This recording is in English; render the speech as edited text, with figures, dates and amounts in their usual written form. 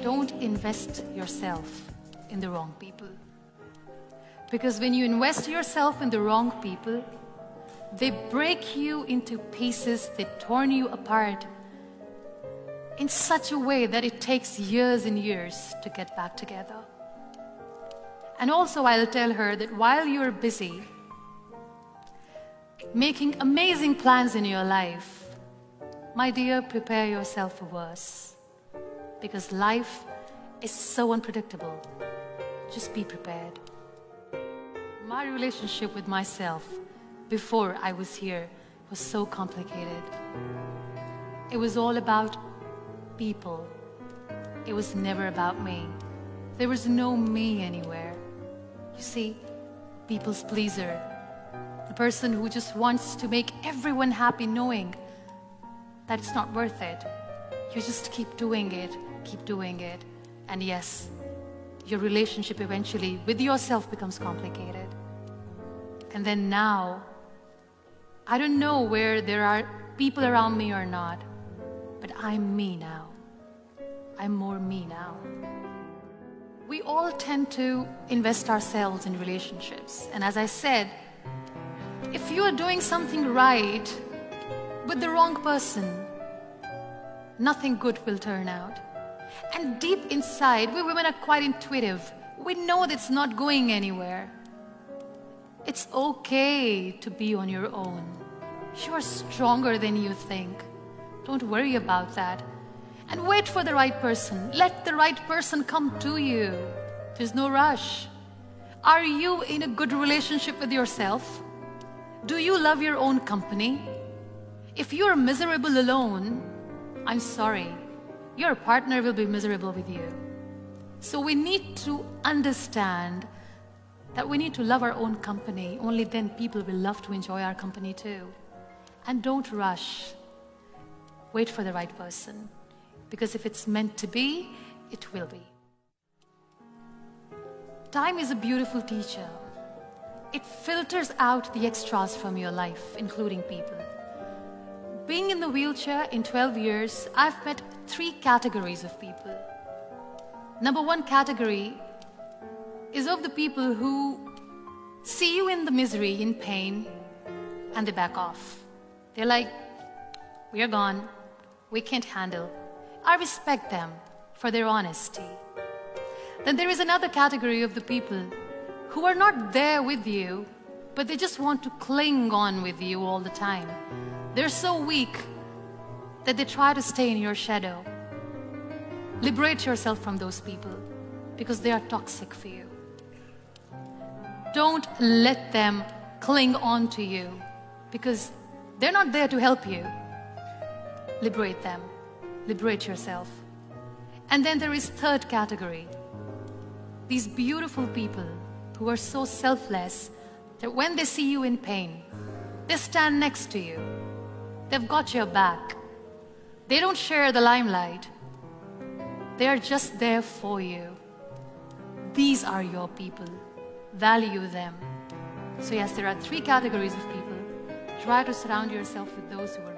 don't invest yourself in the wrong people. Because when you invest yourself in the wrong people, they break you into pieces, they torn you apart in such a way that it takes years and years to get back together. And also I'll tell her that while you're busy making amazing plans in your life, my dear, prepare yourself for worse. Because life is so unpredictable. Just be prepared. My relationship with myself before I was here was so complicated. It was all about people. It was never about me. There was no me anywhere. You see, people's pleaser. The person who just wants to make everyone happy knowing that it's not worth it. You just keep doing it, and yes, your relationship eventually with yourself becomes complicated. And then now, I don't know where there are people around me or not, but I'm me now. I'm more me now. We all tend to invest ourselves in relationships. And as I said, if you are doing something right with the wrong person, nothing good will turn out. And deep inside, we women are quite intuitive. We know that it's not going anywhere. It's okay to be on your own. You are stronger than you think. Don't worry about that. And wait for the right person. Let the right person come to you. There's no rush. Are you in a good relationship with yourself? Do you love your own company? If you're miserable alone, I'm sorry, your partner will be miserable with you. So we need to understand that we need to love our own company. Only then people will love to enjoy our company too. And don't rush. Wait for the right person. Because if it's meant to be, it will be. Time is a beautiful teacher. It filters out the extras from your life, including people. Being in the wheelchair in 12 years, I've met 3 categories of people. Number 1 category is of the people who see you in the misery, in pain, and they back off. They're like, we are gone, we can't handle. I respect them for their honesty. Then there is another category of the people who are not there with you, but they just want to cling on with you all the time. They're so weak that they try to stay in your shadow. Liberate yourself from those people because they are toxic for you. Don't let them cling on to you because they're not there to help you. Liberate them. Liberate yourself. And then there is third category. These beautiful people who are so selfless that when they see you in pain, they stand next to you. They've got your back. They don't share the limelight. They are just there for you. These are your people. Value them. So yes, there are 3 categories of people. Try to surround yourself with those who are